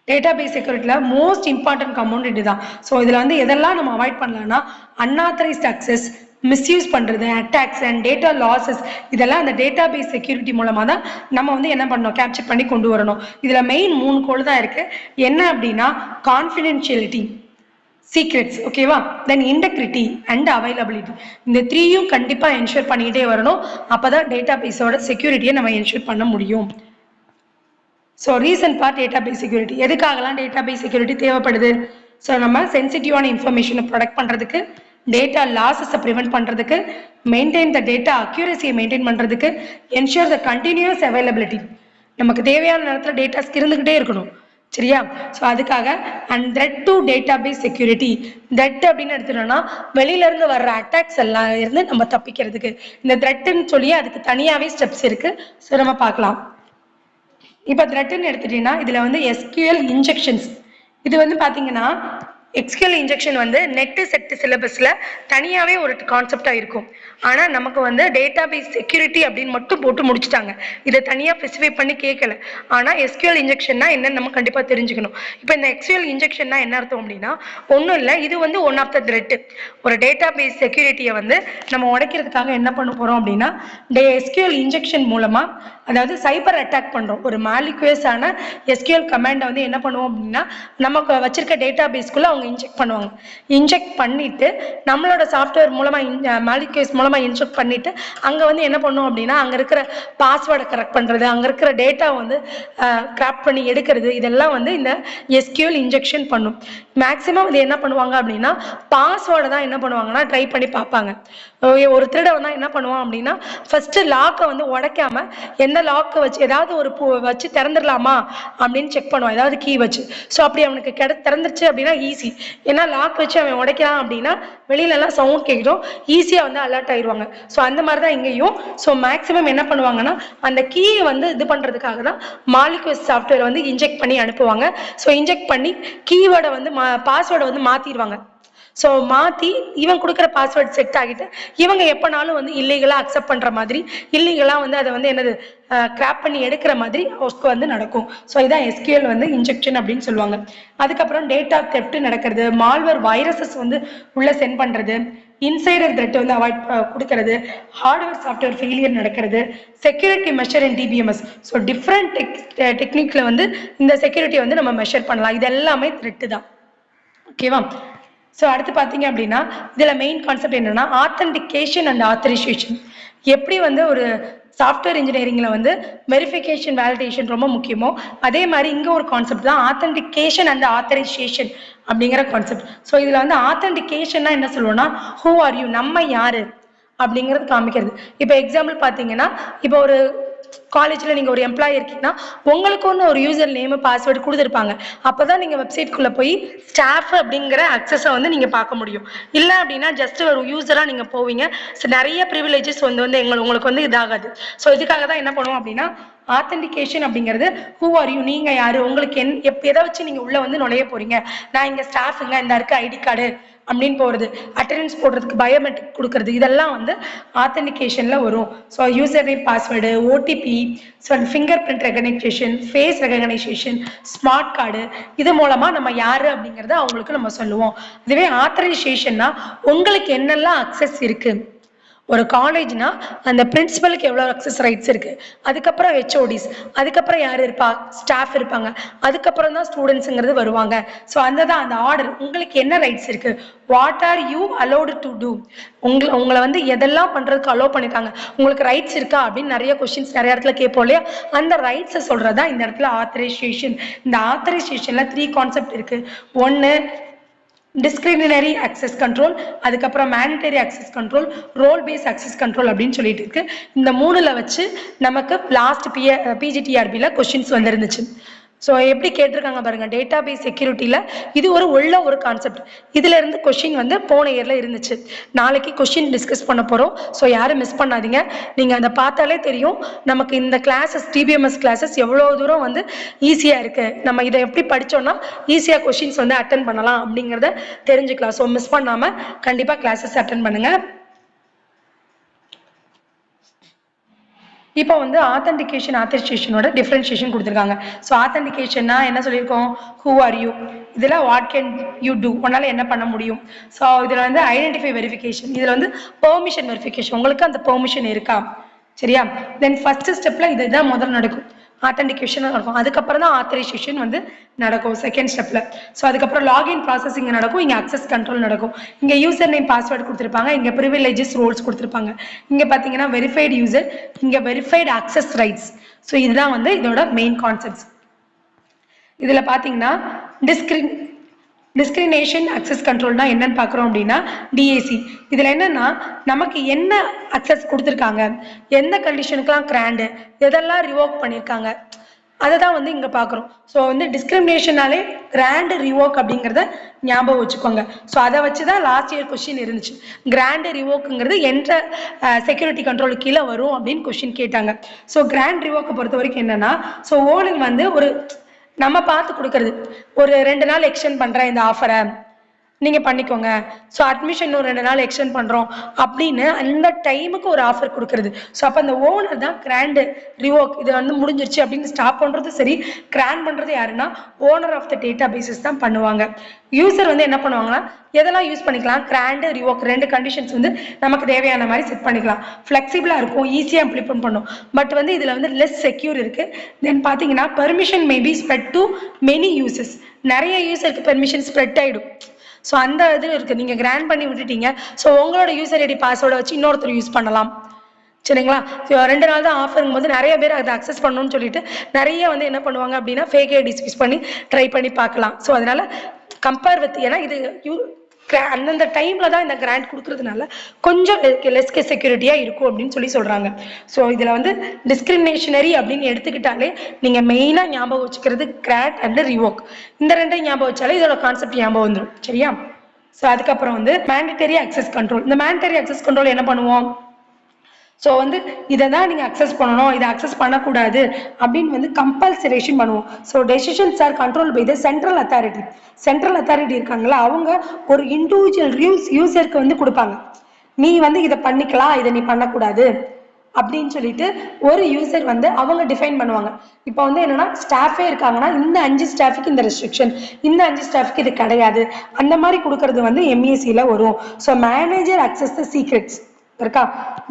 டேட்டா பேஸ் செக்யூரிட்டியில் மோஸ்ட் இம்பார்ட்டன்ட் கம்பவுண்ட் இது தான். ஸோ இதில் வந்து எதெல்லாம் நம்ம அவாய்ட் பண்ணலாம்னா அன்ஆத்தரைஸ்ட் அக்சஸ், மிஸ்யூஸ் பண்ணுறது, அட்டாக்ஸ் அண்ட் டேட்டா லாஸஸ், இதெல்லாம் அந்த டேட்டா பேஸ் செக்யூரிட்டி மூலமாக தான் நம்ம வந்து என்ன பண்ணணும், கேப்சர் பண்ணி கொண்டு வரணும். இதில் மெயின் 3 கோல் தான் இருக்குது. என்ன அப்படின்னா கான்ஃபிடென்ஷியலிட்டி, சீக்ரெட்ஸ், ஓகேவா, தென் இன்டெகிரிட்டி அண்ட் அவைலபிலிட்டி. இந்த 3யும் கண்டிப்பாக என்ஷூர் பண்ணிக்கிட்டே வரணும். அப்போ தான் டேட்டா பேஸோட செக்யூரிட்டியை நம்ம என்ஷூர் பண்ண முடியும். So recent part data base security. எதுக்காகலாம் டேட்டா பேஸ் செக்யூரிட்டி தேவைப்படுது? ஸோ நம்ம சென்சிட்டிவான இன்ஃபர்மேஷனை ப்ரொடெக்ட் பண்ணுறதுக்கு, டேட்டா லாஸஸை ப்ரிவெண்ட் பண்ணுறதுக்கு, மெயின்டைன் த டேட்டா அக்யூரஸியை மெயின்டைன் பண்ணுறதுக்கு, என்ஷூர் த கண்டினியூஸ் அவைலபிலிட்டி. நமக்கு தேவையான நேரத்தில் டேட்டாஸ் இருந்துக்கிட்டே இருக்கணும், சரியா? ஸோ அதுக்காக and threat to data base security. Threat அப்படின்னு எடுத்துட்டோம்னா வெளியிலேருந்து வர்ற அட்டாக்ஸ் எல்லாம் இருந்து நம்ம தப்பிக்கிறதுக்கு இந்த த்ரெட்டுன்னு சொல்லி அதுக்கு தனியாகவே ஸ்டெப்ஸ் இருக்குது. ஸோ நம்ம பார்க்கலாம். இப்போ த்ரெட்டுன்னு எடுத்துட்டீங்கன்னா இதில் வந்து எஸ்கியூஎல் இன்ஜெக்ஷன்ஸ். இது வந்து பார்த்தீங்கன்னா எஸ்கியூஎல் இன்ஜெக்ஷன் வந்து நெட்டு செட்டு சிலபஸில் தனியாகவே ஒரு கான்செப்டாக இருக்கும். ஆனால் நமக்கு வந்து டேட்டா பேஸ் செக்யூரிட்டி அப்படின்னு மட்டும் போட்டு முடிச்சுட்டாங்க, இதை தனியாக ஸ்பெசிஃபை பண்ணி கேட்கல. ஆனால் எஸ்கியூஎல் இன்ஜெக்ஷன்னா என்னன்னு நம்ம கண்டிப்பாக தெரிஞ்சுக்கணும். இப்போ இந்த எஸ்கியூஎல் இன்ஜெக்ஷன்னா என்ன அர்த்தம் அப்படின்னா ஒன்றும் இல்லை, இது வந்து ஒன் ஆஃப் த த்ரெட்டு. ஒரு டேட்டா பேஸ் செக்யூரிட்டியை வந்து நம்ம உடைக்கிறதுக்காக என்ன பண்ண போகிறோம் அப்படின்னா எஸ்கியூஎல் இன்ஜெக்ஷன் மூலமாக, அதாவது சைபர் அட்டாக் பண்ணுறோம். ஒரு மாலிகுவேஸான எஸ்கியூஎல் கமாண்டை வந்து என்ன பண்ணுவோம் அப்படின்னா நமக்கு வச்சிருக்க டேட்டா பேஸ்க்குள்ளே அவங்க இன்ஜெக்ட் பண்ணுவாங்க. இன்ஜெக்ட் பண்ணிவிட்டு நம்மளோட சாஃப்ட்வேர் மூலமாக மாலிகுவேஸ் மூலமாக இன்ஜெக்ட் பண்ணிவிட்டு அங்கே வந்து என்ன பண்ணுவோம் அப்படின்னா அங்கே இருக்கிற பாஸ்வேர்டை கரெக்ட் பண்ணுறது, அங்கே இருக்கிற டேட்டா வந்து கிராப் பண்ணி எடுக்கிறது, இதெல்லாம் வந்து இந்த எஸ்கியூஎல் இன்ஜெக்ஷன் பண்ணும். மேக்ஸிமம் இது என்ன பண்ணுவாங்க அப்படின்னா பாஸ்வேர்டை தான் என்ன பண்ணுவாங்கன்னா ட்ரை பண்ணி பார்ப்பாங்க. ஒரு திருடன் தான் என்ன பண்ணுவான் அப்படின்னா ஃபர்ஸ்ட் லாக்கை வந்து உடைக்காம எந்த லாக்கை வச்சு ஏதாவது ஒரு வச்சு திறந்துடலாமா அப்படின்னு செக் பண்ணுவான், ஏதாவது கீ வச்சு. ஸோ அப்படி அவனுக்கு திறந்துருச்சு அப்படின்னா ஈஸி. ஏன்னா லாக் வச்சு அவன் உடைக்கிறான் அப்படின்னா வெளியிலலாம் சவுண்ட் கேட்கும், ஈஸியாக வந்து அலர்ட் ஆயிடுவாங்க. ஸோ அந்த மாதிரி தான் இங்கேயும். ஸோ மேக்ஸிமம் என்ன பண்ணுவாங்கன்னா அந்த கீயை வந்து இது பண்ணுறதுக்காக தான் மாலிகுவேஸ் சாஃப்ட்வேர் வந்து இன்ஜெக்ட் பண்ணி அனுப்புவாங்க. ஸோ இன்ஜெக்ட் பண்ணி கீவேர்டை வந்து பாஸ்வேர்டை வந்து மாற்றிடுவாங்க. ஸோ மாற்றி இவன் கொடுக்குற பாஸ்வேர்ட் செட் ஆகிட்டு இவங்க எப்போனாலும் வந்து இல்லீகலாக அக்செப்ட் பண்ணுற மாதிரி, இல்லீகலாக வந்து அதை வந்து என்னது கிராப் பண்ணி எடுக்கிற மாதிரி ஒர்க் வந்து நடக்கும். ஸோ இதான் எஸ்கியூஎல் வந்து இன்ஜெக்ஷன் அப்படின்னு சொல்லுவாங்க. அதுக்கப்புறம் டேட்டா தெஃப்ட் நடக்கிறது, மால்வேர் வைரஸஸ் வந்து உள்ளே சென்ட் பண்ணுறது, இன்சைடர் த்ரெட் வந்து அவாய்ட் கொடுக்கறது, ஹார்ட்வேர் சாஃப்ட்வேர் ஃபெயிலியர் நடக்கிறது, security measure in DBMS. So different டெக்னிக்ல வந்து இந்த செக்யூரிட்டி வந்து நம்ம மெஷர் பண்ணலாம். இது எல்லாமே த்ரெட்டு தான். ஓகேவா? ஸோ அடுத்து பார்த்தீங்க அப்படின்னா இதில் மெயின் கான்செப்ட் என்னன்னா ஆத்தென்டிகேஷன் அண்ட் ஆத்தரைசேஷன். எப்படி வந்து ஒரு சாஃப்ட்வேர் இன்ஜினியரிங்கில் வந்து வெரிஃபிகேஷன் வேலிடேஷன் ரொம்ப முக்கியமோ அதே மாதிரி இங்கே ஒரு கான்செப்ட் தான் ஆத்தென்டிகேஷன் அண்ட் ஆத்தரைசேஷன் அப்படிங்கிற கான்செப்ட். ஸோ இதில் வந்து ஆத்தென்டிகேஷன்னா என்ன சொல்லுவோம்னா ஹூ ஆர் யூ, நம்ம யாரு அப்படிங்கிறது காமிக்கிறது. இப்போ எக்ஸாம்பிள் பார்த்தீங்கன்னா இப்போ ஒரு காலேஜில் நீங்கள் ஒரு எம்ப்ளாயி இருக்கீங்கன்னா உங்களுக்கு ஒன்று ஒரு யூசர் நேமு பாஸ்வேர்டு கொடுத்துருப்பாங்க. அப்போ தான் நீங்கள் வெப்சைட்குள்ளே போய் ஸ்டாஃப் அப்படிங்கிற அக்சஸை வந்து நீங்கள் பார்க்க முடியும். இல்லை அப்படின்னா ஜஸ்ட் ஒரு யூஸராக நீங்கள் போவீங்க. ஸோ நிறைய ப்ரிவிலேஜஸ் வந்து உங்களுக்கு வந்து இதாகாது. ஸோ இதுக்காக தான் என்ன பண்ணுவோம் அப்படின்னா ஆத்தென்டிகேஷன் அப்படிங்கிறது ஹூ ஆர் யூ, நீங்கள் யார், உங்களுக்கு எதை வச்சு நீங்கள் உள்ளே வந்து நுழைய போகிறீங்க. நான் இங்கே ஸ்டாஃபுங்க, இந்த இருக்க ஐடி கார்டு அப்படின்னு போகிறது, அட்டெண்டன்ஸ் போடுறதுக்கு பயோமெட்ரிக் கொடுக்கறது, இதெல்லாம் வந்து ஆத்தென்டிகேஷனில் வரும். So user name password, OTP, so finger print recognition, face recognition, smart card, இது மூலமாக நம்ம யார் அப்படிங்கிறத அவங்களுக்கு நம்ம சொல்லுவோம். இதுவே ஆத்தரைசேஷன்னா உங்களுக்கு என்னெல்லாம் அக்சஸ் இருக்குது. ஒரு காலேஜ்னா அந்த பிரின்சிபலுக்கு எவ்வளோ அக்சஸ் ரைட்ஸ் இருக்குது, அதுக்கப்புறம் ஹெச்ஓடிஸ், அதுக்கப்புறம் யார் இருப்பா, ஸ்டாஃப் இருப்பாங்க, அதுக்கப்புறம் தான் ஸ்டூடெண்ட்ஸுங்கிறது வருவாங்க. ஸோ அந்த ஆர்டர் உங்களுக்கு என்ன ரைட்ஸ் இருக்குது, what are you allowed to do, உங்களை வந்து எதெல்லாம் பண்ணுறதுக்கு அலோவ் பண்ணியிருக்காங்க, உங்களுக்கு ரைட்ஸ் இருக்கா அப்படின்னு நிறைய கொஸ்டின்ஸ் நிறைய இடத்துல கேட்போம் இல்லையா. அந்த ரைட்ஸை சொல்கிறது தான் இந்த இடத்துல ஆத்தரைசேஷன். இந்த ஆத்தரைசேஷனில் 3 கான்செப்ட் இருக்குது. ஒன்று டிஸ்கிரிமினரி அக்சஸ் கண்ட்ரோல், அதுக்கப்புறம் mandatory access control, role base access control அப்படின்னு சொல்லிட்டு இருக்கு. இந்த 3ல் வச்சு நமக்கு லாஸ்ட் பிஜிடிஆர்பியில் கொஸ்டின்ஸ் வந்துருந்துச்சு. ஸோ எப்படி கேட்டிருக்காங்க பாருங்க, டேட்டா பேஸ் செக்யூரிட்டியில் இது ஒரு கான்செப்ட். இதுல இருந்து கொஸ்டின் வந்து போன இயர்ல இருந்துச்சு. நாளைக்கு கொஸ்டின் டிஸ்கஸ் பண்ண போறோம். ஸோ யாரும் மிஸ் பண்ணாதீங்க. நீங்க அதை பார்த்தாலே தெரியும் நமக்கு இந்த கிளாஸஸ் டிபிஎம்எஸ் கிளாஸஸ் எவ்வளோ தூரம் வந்து ஈஸியா இருக்கு. நம்ம இதை எப்படி படிச்சோம்னா ஈஸியா கொஸ்டின்ஸ் வந்து அட்டன் பண்ணலாம் அப்படிங்கிறத தெரிஞ்சுக்கலாம். ஸோ மிஸ் பண்ணாம கண்டிப்பா கிளாஸஸ் அட்டன் பண்ணுங்க. இப்போ வந்து ஆத்தென்டிகேஷன் ஆத்தரைசேஷனோட டிஃப்ரென்ஷியேஷன் கொடுத்துருக்காங்க. ஸோ ஆத்தென்டிகேஷன்னா என்ன சொல்லியிருக்கோம், ஹூ ஆர் யூ, இதில் வாட் கேன் யூ டூ, உன்னால் என்ன பண்ண முடியும். ஸோ இதில் வந்து ஐடென்டிஃபை வெரிஃபிகேஷன், இதில் வந்து பெர்மிஷன் வெரிஃபிகேஷன், உங்களுக்கு அந்த பெர்மிஷன் இருக்கா, சரியா. தென் ஃபர்ஸ்ட் ஸ்டெப்பில் இதுதான் முதல் நடக்கும், ஆத்தென்டிகேஷன் நடக்கும். அதுக்கப்புறம் தான் ஆத்தரைசேஷன் வந்து நடக்கும் செகண்ட் ஸ்டெப்பில். ஸோ அதுக்கப்புறம் லாகின் ப்ராசஸ் இங்கே நடக்கும், இங்கே அக்சஸ் கண்ட்ரோல் நடக்கும். இங்கே யூசர் நேம் பாஸ்வேர்டு கொடுத்துருப்பாங்க, இங்கே ப்ரிவிலேஜஸ் ரோல்ஸ் கொடுத்துருப்பாங்க. இங்கே பார்த்தீங்கன்னா வெரிஃபைடு யூசர், இங்கே வெரிஃபைடு அக்சஸ் ரைட்ஸ். ஸோ இதுதான் வந்து இதோட மெயின் கான்செப்ட்ஸ். இதில் பார்த்தீங்கன்னா டிஸ்கிரிமினேஷன் அக்சஸ் கண்ட்ரோல்னா என்னன்னு பார்க்குறோம் அப்படின்னா டிஏசி. இதில் என்னன்னா நமக்கு என்ன அக்சஸ் கொடுத்துருக்காங்க, எந்த கண்டிஷனுக்கெல்லாம் கிராண்டு, எதெல்லாம் ரிவோக் பண்ணியிருக்காங்க, அதை தான் வந்து இங்கே பார்க்குறோம். ஸோ வந்து டிஸ்கிரிமினேஷனாலே கிராண்டு ரிவோக் அப்படிங்கிறத ஞாபகம் வச்சுக்கோங்க. ஸோ அதை வச்சு தான் லாஸ்ட் இயர் கொஸ்டின் இருந்துச்சு. கிராண்டு ரிவோக்குங்கிறது என்ற செக்யூரிட்டி கண்ட்ரோலுக்கு கீழே வரும் அப்படின்னு கொஸ்டின் கேட்டாங்க. ஸோ கிராண்ட் ரிவோக்கை பொறுத்த வரைக்கும் என்னன்னா, ஸோ ஓனர் வந்து ஒரு நம்ம பார்த்து கொடுக்கறது, ஒரு 2 நாள் எக்ஸ்டெண்ட் பண்ணுறேன் இந்த ஆஃபரை நீங்கள் பண்ணிக்கோங்க, ஸோ அட்மிஷன் ஒரு 2 நாள் எக்ஸ்டெண்ட் பண்ணுறோம் அப்படின்னு அந்த டைமுக்கு ஒரு ஆஃபர் கொடுக்குறது. ஸோ அப்போ அந்த ஓனர் தான் கிராண்டு ரிவோக், இது வந்து முடிஞ்சிருச்சு அப்படின்னு ஸ்டாப் பண்ணுறது சரி, கிராண்ட் பண்ணுறது யாருன்னா owner of the databases தான் பண்ணுவாங்க. யூசர் வந்து என்ன பண்ணுவாங்கன்னா எதெல்லாம் யூஸ் பண்ணிக்கலாம், கிராண்டு ரிவோக் 2 கண்டிஷன்ஸ் வந்து நமக்கு தேவையான மாதிரி செட் பண்ணிக்கலாம். ஃப்ளெக்சிபிளாக இருக்கும், ஈஸியாக இம்ப்ளிமெண்ட் பண்ணும். பட் வந்து இதில் வந்து லெஸ் செக்யூர் இருக்குது. தென் பார்த்தீங்கன்னா permission maybe spread to many users, நிறைய யூசருக்கு பெர்மிஷன் ஸ்ப்ரெட் ஆகிடும். ஸோ அந்த இது இருக்குது, நீங்கள் கிராண்ட் பண்ணி விட்டுட்டீங்க, ஸோ உங்களோட யூசர் ஐடி பாஸ்வேர்டை வச்சு இன்னொருத்தர் யூஸ் பண்ணலாம், சரிங்களா. 2 நாள் தான் ஆஃபருங்கும் போது நிறைய பேர் அதை அக்சஸ் பண்ணணும்னு சொல்லிட்டு நிறைய வந்து என்ன பண்ணுவாங்க அப்படின்னா ஃபேக் ஐடிஸ் யூஸ் பண்ணி ட்ரை பண்ணி பார்க்கலாம். ஸோ அதனால கம்பேர் வித், ஏன்னா இது அந்தந்த டைமில் தான் இந்த கிராண்ட் கொடுக்கறதுனால கொஞ்சம் லெஸ் செக்யூரிட்டியாக இருக்கும் அப்படின்னு சொல்கிறாங்க. ஸோ இதில் வந்து டிஸ்கிரிமினேஷனரி அப்படின்னு எடுத்துக்கிட்டாலே நீங்கள் மெயினாக ஞாபகம் வச்சுக்கிறது கிராண்ட் அண்ட் ரிவோக். இந்த 2 ஞாபகம் வச்சாலே இதோட கான்செப்ட் ஞாபகம் வந்துடும், சரியா. ஸோ அதுக்கப்புறம் வந்து மேண்டட்டரி அக்சஸ் கண்ட்ரோல். இந்த மேண்டட்டரி அக்சஸ் கண்ட்ரோல் என்ன பண்ணுவோம், ஸோ வந்து இதை தான் நீங்கள் அக்சஸ் பண்ணணும், இதை அக்சஸ் பண்ணக்கூடாது அப்படின்னு வந்து கம்பல்சரேஷன் பண்ணுவோம். So decisions are control by the central authority. Central authority இருக்காங்களா, அவங்க ஒரு இண்டிவிஜுவல் யூசருக்கு வந்து கொடுப்பாங்க, நீ வந்து இதை பண்ணிக்கலாம், இதை நீ பண்ணக்கூடாது அப்படின்னு சொல்லிட்டு ஒரு யூசர் வந்து அவங்க டிஃபைன் பண்ணுவாங்க. இப்போ வந்து என்னன்னா ஸ்டாஃபே இருக்காங்கன்னா இந்த 5 ஸ்டாஃபுக்கு இந்த ரெஸ்ட்ரிக்ஷன், இந்த 5 ஸ்டாஃப்க்கு இது கிடையாது, அந்த மாதிரி கொடுக்கறது வந்து எம்ஏசியில் வரும். So manager access the secrets இருக்கா.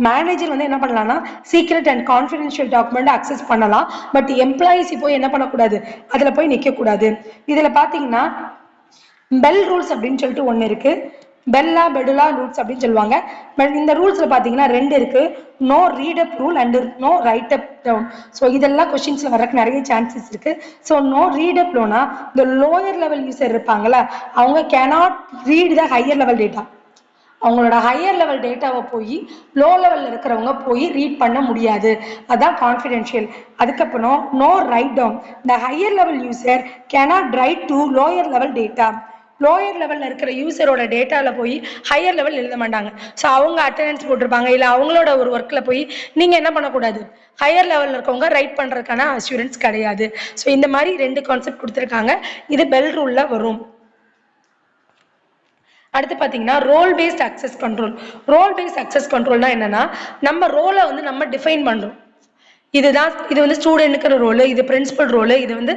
மேனேஜர் வந்து என்ன பண்ணலாம்னா secret and confidential document access பண்ணலாம். பட் எம்ப்ளாயிஸ் போய் என்ன பண்ணக்கூடாது, அதில் போய் நிற்கக்கூடாது. இதில் பார்த்தீங்கன்னா பெல் ரூல்ஸ் அப்படின்னு சொல்லிட்டு ஒன்று இருக்கு. பெல்லா பெடுலா ரூல்ஸ் அப்படின்னு சொல்லுவாங்க. பட் இந்த ரூல்ஸ்ல பாத்தீங்கன்னா 2 இருக்கு. No read up rule and no write up down. So இதெல்லாம் கொஸ்டின்ஸ்ல வரக்கு நிறைய சான்சஸ் இருக்கு. ஸோ நோ ரீட் அப் லோனா இந்த லோயர் லெவல் யூசர் இருப்பாங்கல்ல, அவங்க cannot read the higher level data. அவங்களோட ஹையர் லெவல் டேட்டாவை போய் லோ லெவலில் இருக்கிறவங்க போய் ரீட் பண்ண முடியாது, அதான் கான்ஃபிடென்ஷியல். அதுக்கப்புறம் no write down. The higher level user cannot write to lower level data. Lower லெவலில் இருக்கிற யூசரோட டேட்டாவில் போய் ஹையர் லெவல் எழுத மாட்டாங்க. ஸோ அவங்க அட்டண்டன்ஸ் போட்டிருப்பாங்க, இல்லை அவங்களோட ஒரு ஒர்க்கில் போய் நீங்கள் என்ன பண்ணக்கூடாது, ஹையர் லெவலில் இருக்கவங்க ரைட் பண்ணுறதுக்கான அஷூரன்ஸ் கிடையாது. ஸோ இந்த மாதிரி 2 கான்செப்ட் கொடுத்துருக்காங்க. இது பெல் ரூலில் வரும். அடுத்து பார்த்தீங்கன்னா role based access control. Role based access கண்ட்ரோல்னா என்னன்னா நம்ம ரோலை வந்து நம்ம டிஃபைன் பண்ணுறோம். இதுதான், இது வந்து ஸ்டூடெண்ட்டுக்கு ரோலு, இது பிரின்சிபல் ரோலு, இது வந்து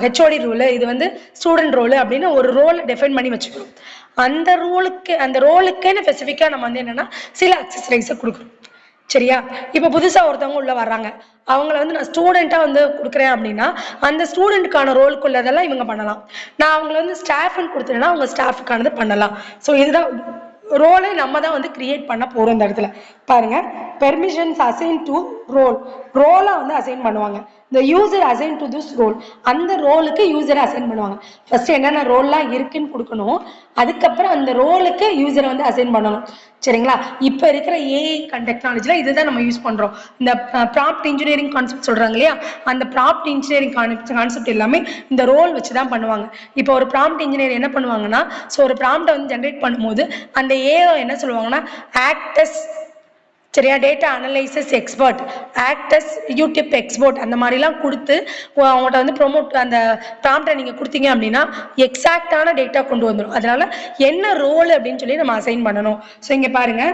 ஹெச்ஓடி ரோலு, இது வந்து ஸ்டூடெண்ட் ரோலு அப்படின்னு ஒரு ரோலை டிஃபைன் பண்ணி வச்சுக்கிறோம். அந்த ரோலுக்குன்னு ஸ்பெசிஃபிக்காக நம்ம வந்து என்னன்னா சில அக்சஸ் ரைட்ஸை கொடுக்குறோம். சரியா. இப்போ புதுசாக ஒருத்தவங்க உள்ள வர்றாங்க, அவங்கள வந்து நான் ஸ்டூடெண்ட்டாக வந்து கொடுக்குறேன் அப்படின்னா அந்த ஸ்டூடெண்ட்டுக்கான ரோலுக்குள்ளதெல்லாம் இவங்க பண்ணலாம். நான் அவங்கள வந்து ஸ்டாஃப்னு கொடுத்துட்டேன்னா அவங்க ஸ்டாஃபுக்கானது பண்ணலாம். ஸோ இதுதான் ரோலை நம்ம தான் வந்து கிரியேட் பண்ண போகிறோம். இந்த இடத்துல பாருங்க, பெர்மிஷன்ஸ் அசைன் டு ரோல். ரோலை வந்து அசைன் பண்ணுவாங்க. இந்த user assign to this role, அந்த ரோலுக்கு யூசரை அசைன் பண்ணுவாங்க. ஃபர்ஸ்ட் என்னென்ன ரோல்லாம் இருக்குன்னு கொடுக்கணும், அதுக்கப்புறம் அந்த ரோலுக்கு யூசரை வந்து அசைன் பண்ணணும். சரிங்களா. இப்போ இருக்கிற ஏஐ டெக்னாலஜியில் இதுதான் நம்ம யூஸ் பண்ணுறோம். இந்த ப்ராம்ப்ட் இன்ஜினியரிங் கான்செப்ட் சொல்கிறாங்க இல்லையா, அந்த ப்ராம்ப்ட் இன்ஜினியரிங் கான்செப்ட் எல்லாமே இந்த ரோல் வச்சு தான் பண்ணுவாங்க. இப்போ ஒரு ப்ராம்ப்ட் இன்ஜினியர் என்ன பண்ணுவாங்கன்னா, ஸோ ஒரு ப்ராம்ப்டை வந்து ஜென்ரேட் பண்ணும்போது அந்த ஏஐ என்ன சொல்லுவாங்கன்னா ஆக்டஸ், சரியா, data analysis expert, acts YouTube export, அந்த மாதிரிலாம் கொடுத்து அவங்கள்ட்ட வந்து ப்ரொமோட் அந்த ப்ராம்ப்டை நீங்கள் கொடுத்தீங்க அப்படின்னா எக்ஸாக்டான டேட்டா கொண்டு வந்துடும். அதனால என்ன ரோல் அப்படின்னு சொல்லி நம்ம அசைன் பண்ணணும். ஸோ இங்கே பாருங்க,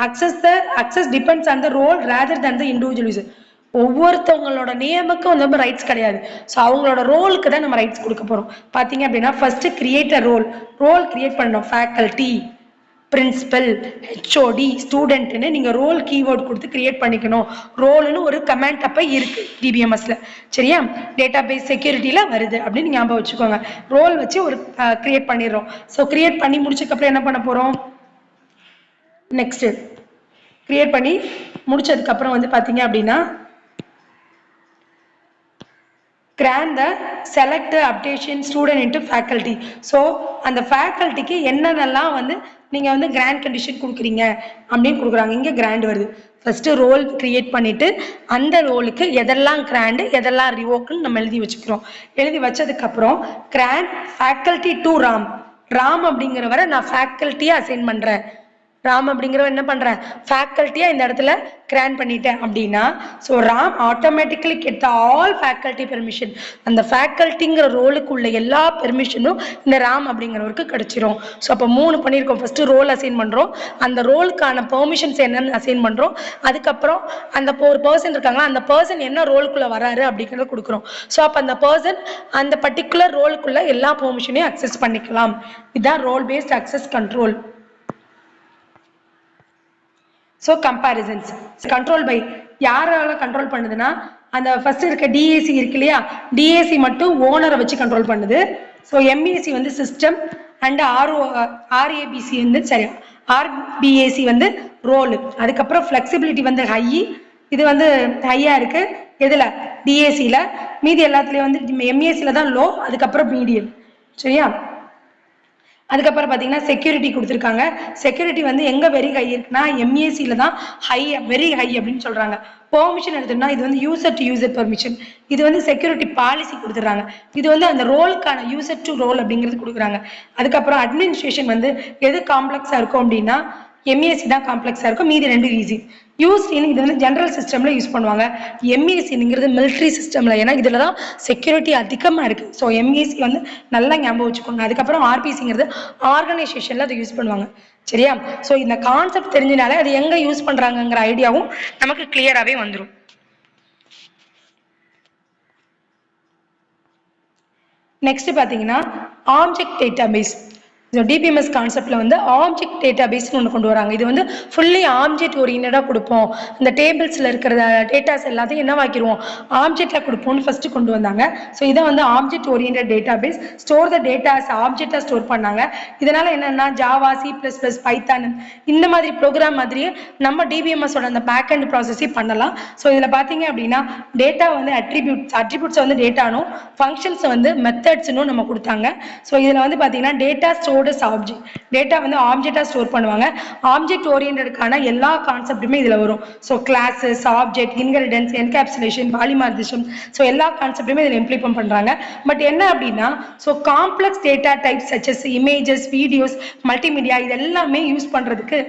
access depends on the role rather than the individual user. ஒவ்வொருத்தவங்களோட நேமுக்கும் வந்து ரைட்ஸ் கிடையாது. ஸோ அவங்களோட ரோலுக்கு தான் நம்ம ரைட்ஸ் கொடுக்க போகிறோம். பார்த்தீங்க அப்படின்னா first create a role create பண்ணணும். ஃபேக்கல்டி, பிரின்சிபல், ஹெச்ஓடி, ஸ்டூடெண்ட்னு நீங்கள் ரோல் கீவேர்ட் கொடுத்து கிரியேட் பண்ணிக்கணும். ரோல்னு ஒரு கமெண்ட் அப்போ இருக்கு டிபிஎம்எஸ்ல. சரியா. டேட்டா பேஸ் செக்யூரிட்டியில் வருது அப்படின்னு ஞாபகம் வச்சுக்கோங்க. ரோல் வச்சு ஒரு கிரியேட் பண்ணிடுறோம். ஸோ கிரியேட் பண்ணி முடிச்சதுக்கப்புறம் என்ன பண்ண போகிறோம், நெக்ஸ்ட் கிரியேட் பண்ணி முடிச்சதுக்கப்புறம் வந்து பார்த்தீங்க அப்படின்னா grant the select updation student into faculty. So அந்த ஃபேக்கல்ட்டிக்கு என்னென்னலாம் வந்து நீங்கள் வந்து கிராண்ட் கண்டிஷன் கொடுக்குறீங்க அப்படின்னு கொடுக்குறாங்க. இங்கே கிராண்ட் வருது. ஃபர்ஸ்ட் ரோல் கிரியேட் பண்ணிட்டு அந்த ரோலுக்கு எதெல்லாம் கிராண்டு எதெல்லாம் ரிவோக்குன்னு நம்ம எழுதி வச்சுக்கிறோம். எழுதி வச்சதுக்கப்புறம் கிராண்ட் ஃபேக்கல்ட்டி டு ராம் அப்படிங்கிறவரை நான் ஃபேக்கல்ட்டியாக அசைன் பண்ணுறேன். ராம் அப்படிங்கிறவ என்ன பண்றேன், ஃபேக்கல்ட்டியா இந்த இடத்துல கிராண்ட் பண்ணிட்டேன் அப்படின்னா so Ram automatically get all faculty permission. அந்த ஃபேக்கல்ட்டிங்கிற ரோலுக்கு உள்ள எல்லா பெர்மிஷனும் இந்த ராம் அப்படிங்கிறவருக்கு கிடைச்சிரும். ஸோ அப்போ 3 பண்ணியிருக்கோம். ஃபர்ஸ்ட் ரோல் அசைன் பண்றோம், அந்த ரோலுக்கான பெர்மிஷன்ஸ் என்னன்னு அசைன் பண்றோம், அதுக்கப்புறம் அந்த ஒரு பர்சன் இருக்காங்களா அந்த பர்சன் என்ன ரோலுக்குள்ள வராரு அப்படிங்கிறத கொடுக்குறோம். ஸோ அப்போ அந்த பர்சன் அந்த பர்டிகுலர் ரோலுக்குள்ள எல்லா பெர்மிஷனையும் அக்சஸ் பண்ணிக்கலாம். இதுதான் role based access control. So comparisons control by யாரால கண்ட்ரோல் பண்ணுதுன்னா அந்த ஃபர்ஸ்ட் இருக்க டிஏசி இருக்கு இல்லையா, டிஏசி மட்டும் ஓனரை வச்சு கண்ட்ரோல் பண்ணுது. ஸோ எம்ஏசி வந்து சிஸ்டம் அண்ட் ஆர்ஏபிசி வந்து சரி ஆர்பிஏசி வந்து ரோலு. அதுக்கப்புறம் ஃப்ளெக்சிபிலிட்டி வந்து ஹை, இது வந்து ஹையா இருக்கு எதுல டிஏசியில், மீதி எல்லாத்துலேயும் வந்து எம்ஏசியில் தான் லோ, அதுக்கப்புறம் மீடியம். சரியா. அதுக்கப்புறம் பார்த்தீங்கன்னா செக்யூரிட்டி கொடுத்துருக்காங்க. செக்யூரிட்டி வந்து எங்கே வெரி ஹை இருக்குன்னா எம்ஏசியில் தான் வெரி ஹை அப்படின்னு சொல்கிறாங்க. பெர்மிஷன் எடுத்தோம்னா இது வந்து யூசர் டு யூசர் பெர்மிஷன், இது வந்து செக்யூரிட்டி பாலிசி கொடுத்துட்றாங்க. இது வந்து அந்த ரோலுக்கான யூசர் டு ரோல் அப்படிங்கிறது கொடுக்குறாங்க. அதுக்கப்புறம் அட்மினிஸ்ட்ரேஷன் வந்து எது காம்ப்ளெக்ஸாக இருக்கும் அப்படின்னா எம்ஏசி தான் காம்ப்ளெக்ஸாக இருக்கும், மீதி 2 ஈஸி. யூஸ்டின்னு இது வந்து ஜென்ரல் சிஸ்டமில் யூஸ் பண்ணுவாங்க. எம்ஏசிங்கிறது மிலிட்ரி சிஸ்டமில், ஏன்னா இதில் தான் செக்யூரிட்டி அதிகமாக இருக்குது. ஸோ எம்ஏசி வந்து நல்லா ஞாபகம் வச்சுக்கோங்க. அதுக்கப்புறம் ஆர்பிசிங்கிறது ஆர்கனைசேஷனில் அதை யூஸ் பண்ணுவாங்க. சரியா? ஸோ இந்த கான்செப்ட் தெரிஞ்சினாலே அது எங்கே யூஸ் பண்ணுறாங்கங்கிற ஐடியாவும் நமக்கு கிளியராகவே வந்துடும். நெக்ஸ்ட் பார்த்தீங்கன்னா ஆப்ஜெக்ட் டேட்டாபேஸ். ஸோ டிபிஎம்எஸ் கான்செப்டில் வந்து ஆப்ஜெக்ட் டேட்டாபேஸ்னு ஒன்று கொண்டு வராங்க. இது வந்து ஃபுல்லி ஆப்ஜெக்ட் ஓரியன்டாக கொடுப்போம். இந்த டேபிள்ஸில் இருக்கிற டேட்டாஸ் எல்லாத்தையும் என்னவாக்கிடுவோம், ஆப்ஜெக்டாக கொடுப்போம்னு ஃபஸ்ட்டு கொண்டு வந்தாங்க. ஸோ இதை வந்து object orient database, store the datas ஆப்ஜெக்டாக ஸ்டோர் பண்ணாங்க. இதனால் என்னென்னா ஜாவா, C++, பைத்தான் இந்த மாதிரி ப்ரோக்ராம் மாதிரியே நம்ம டிபிஎம்எஸோட அந்த பேக் அண்ட் ப்ராசஸே பண்ணலாம். ஸோ இதில் பார்த்தீங்க அப்படின்னா டேட்டா வந்து அட்ரிபியூட்ஸ் வந்து டேட்டானும், ஃபங்க்ஷன்ஸை வந்து மெத்தட்ஸ்னும் நம்ம கொடுத்தாங்க. ஸோ இதில் வந்து பார்த்தீங்கன்னா டேட்டா ஆப்ஜெக்ட், டேட்டா வந்து ஆப்ஜெக்டா ஸ்டோர் பண்ணுவாங்க. ஆப்ஜெக்ட் ஓரியன்டடுக்கான எல்லா கான்செப்ட்டுமே இதுல வரும். So classes, object, inheritance, encapsulation, polymorphism, so எல்லா கான்செப்ட்டுமே இதில் இம்ப்ளிமெண்ட் பண்றாங்க. பட் என்ன அப்படின்னா, so complex data types such as images, videos, multimedia இது எல்லாமே யூஸ் பண்றதுக்கு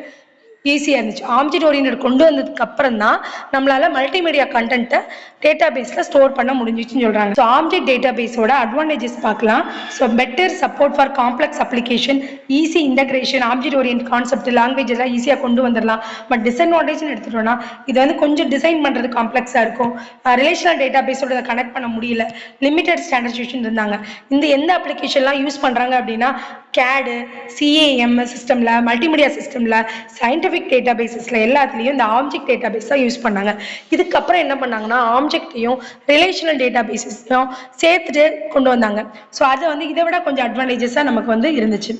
ஈஸியாக இருந்துச்சு. ஆப்ஜெக்ட் ஓரியன்ட் கொண்டு வந்ததுக்கு அப்புறம் தான் நம்மளால மல்டிமீடியா கண்டென்ட்டை டேட்டா பேஸில் ஸ்டோர் பண்ண முடிஞ்சிச்சுன்னு சொல்கிறாங்க. ஸோ ஆப்ஜெக்ட் டேட்டா பேஸோட அட்வான்டேஜஸ் பார்க்கலாம். So better support for complex application, easy integration, object oriented concept, language எல்லாம் ஈஸியாக கொண்டு வந்துடலாம். பட் டிஸ்அட்வான்டேஜ்னு எடுத்துட்டோம்னா இது வந்து கொஞ்சம் டிசைன் பண்ணுறது காம்ப்ளெக்ஸாக இருக்கும். ரிலேஷனல் டேட்டா பேஸோட கனெக்ட் பண்ண முடியல, லிமிடெட் ஸ்டாண்டர்டைசேஷன் இருந்தாங்க. இந்த எந்த அப்ளிகேஷன்லாம் யூஸ் பண்ணுறாங்க அப்படின்னா CAD, CAM சிஸ்டமில், மல்டிமீடியா சிஸ்டமில், சயின்டிஃபிக் டேட்டா பேசஸில் எல்லாத்துலேயும் இந்த ஆப்ஜெக்ட் டேட்டா பேஸ் தான் யூஸ் பண்ணாங்க. இதுக்கப்புறம் என்ன பண்ணாங்கன்னா ஆப்ஜெக்டையும் ரிலேஷனல் டேட்டா பேசஸையும் சேர்த்துட்டு கொண்டு வந்தாங்க. ஸோ அது வந்து இதை விட கொஞ்சம் அட்வான்டேஜஸாக நமக்கு வந்து இருந்துச்சு.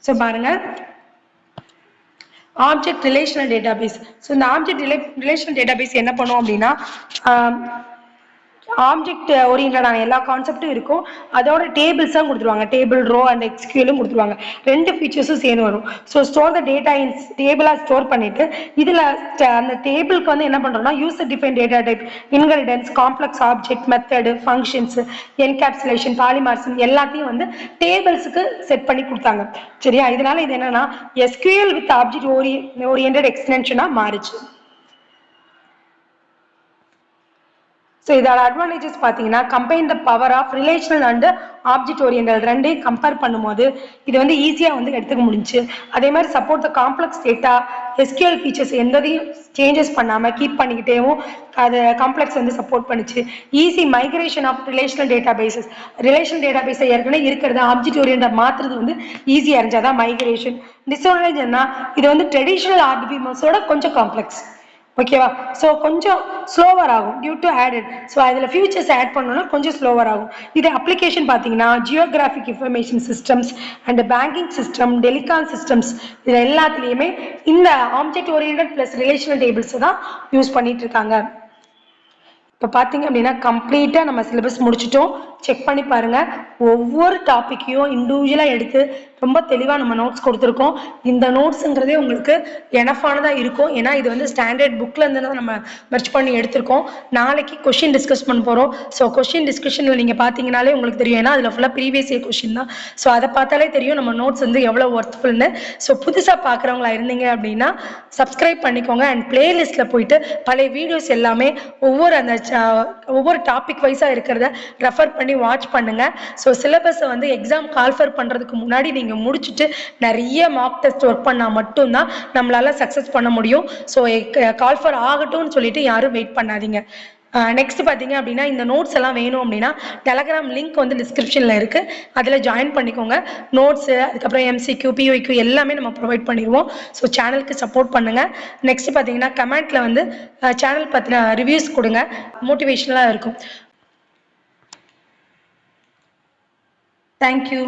ஸோ பாருங்கள், object relational database. So இந்த ஆப்ஜெக்ட் ரிலேஷனல் டேட்டா பேஸ் என்ன பண்ணும் அப்படின்னா ஆப்ஜெக்ட் ஓரியன்டான எல்லா கான்செப்டும் இருக்கும். அதோட டேபிள்ஸாக கொடுத்துருவாங்க. டேபிள், ரோ அண்ட் எக்ஸ்கியூலும் கொடுத்துருவாங்க. ரெண்டு ஃபீச்சர்ஸும் சேர்ந்து வரும். So store the data in டேபிளாக ஸ்டோர் பண்ணிட்டு இதில் அந்த டேபிளுக்கு வந்து என்ன பண்ணுறோம்னா user define data type, inheritance, complex object, method, functions, encapsulation, polymorphism எல்லாத்தையும் வந்து டேபிள்ஸுக்கு செட் பண்ணி கொடுத்தாங்க. சரியா? இதனால இது என்னன்னா SQL வித் ஆப்ஜெக்ட் ஓரியன்டட் எக்ஸ்டென்ஷனாக மாறிச்சு. ஸோ இதோட அட்வான்டேஜஸ் பார்த்தீங்கன்னா combine the power of relational and object oriented ரெண்டையும் கம்பேர் பண்ணும்போது இது வந்து ஈஸியாக வந்து எடுத்துக்க முடிஞ்சு. அதே மாதிரி support the complex data, SQL features எந்ததையும் சேஞ்சஸ் பண்ணாமல் கீப் பண்ணிக்கிட்டேவும் அது காம்ப்ளெக்ஸ் வந்து சப்போர்ட் பண்ணிச்சு. Easy migration of relational data bases, relational data பேஸை ஏற்கனவே இருக்கிறது ஆப்ஜெக்ட் ஓரியன்டட் மாற்றுறது வந்து ஈஸியாக இருந்துச்சு. மைக்ரேஷன். டிஸ்அட்வான்டேஜ் என்ன, இது வந்து ட்ரெடிஷ்னல் RDBMஸோட கொஞ்சம் காம்ப்ளெக்ஸ். ஓகேவா? ஸோ கொஞ்சம் ஸ்லோவர் ஆகும் டியூ டு ஆடட். ஸோ அதில் ஃபியூச்சர்ஸ் ஆட் பண்ணோன்னா கொஞ்சம் ஸ்லோவர் ஆகும். இது அப்ளிகேஷன் பார்த்தீங்கன்னா geographic information systems and banking system, telecom systems இதில் எல்லாத்துலேயுமே இந்த object oriented plus relational tables தான் யூஸ் பண்ணிட்டு இருக்காங்க. இப்போ பார்த்தீங்க அப்படின்னா கம்ப்ளீட்டாக நம்ம சிலபஸ் முடிச்சிட்டோம். செக் பண்ணி பாருங்கள். ஒவ்வொரு டாப்பிக்கையும் இண்டிவிஜுவலாக எடுத்து ரொம்ப தெளிவாக நம்ம நோட்ஸ் கொடுத்துருக்கோம். இந்த நோட்ஸுங்கிறதே உங்களுக்கு எனஃபானதாக இருக்கும். ஏன்னா இது வந்து ஸ்டாண்டர்ட் புக்லேருந்து தான் நம்ம மெர்ச் பண்ணி எடுத்திருக்கோம். நாளைக்கு கொஷின் டிஸ்கஸ் பண்ண போகிறோம். ஸோ கொஷின் டிஸ்கஷனில் நீங்கள் பார்த்தீங்கனாலே உங்களுக்கு தெரியும். ஏன்னா அதில் ஃபுல்லாக ப்ரீவியஸ் இயர் கொஷின் தான். ஸோ அதை பார்த்தாலே தெரியும் நம்ம நோட்ஸ் வந்து எவ்வளோ ஒர்த்ஃபுல்னு. ஸோ புதுசாக பார்க்குறவங்களா இருந்தீங்க அப்படின்னா சப்ஸ்கிரைப் பண்ணிக்கோங்க. அண்ட் பிளேலிஸ்ட்டில் போயிட்டு பழைய வீடியோஸ் எல்லாமே ஒவ்வொரு டாபிக் வைஸாக இருக்கிறத ரெஃபர் பண்ணி வாட்ச் பண்ணுங்க. ஸோ சிலபஸை வந்து எக்ஸாம் கால்ஃபர் பண்ணுறதுக்கு முன்னாடி நீங்கள் முடிச்சுட்டு நிறைய மார்க் டெஸ்ட் ஒர்க் பண்ணால் மட்டும்தான் நம்மளால சக்ஸஸ் பண்ண முடியும். ஸோ கால்ஃபர் ஆகட்டும்னு சொல்லிட்டு யாரும் வெயிட் பண்ணாதீங்க. நெக்ஸ்ட் பார்த்தீங்க அப்படின்னா இந்த நோட்ஸ் எல்லாம் வேணும் அப்படின்னா டெலகிராம் லிங்க் வந்து டிஸ்கிரிப்ஷனில் இருக்குது. அதில் ஜாயின் பண்ணிக்கோங்க. நோட்ஸு, அதுக்கப்புறம் MCQ, PYQ எல்லாமே நம்ம ப்ரொவைட் பண்ணிடுவோம். ஸோ சேனலுக்கு சப்போர்ட் பண்ணுங்கள். நெக்ஸ்ட் பார்த்தீங்கன்னா கமெண்ட்டில் வந்து சேனல் பற்றின ரிவ்யூஸ் கொடுங்க. மோட்டிவேஷனலாக இருக்கும். தேங்க்யூ.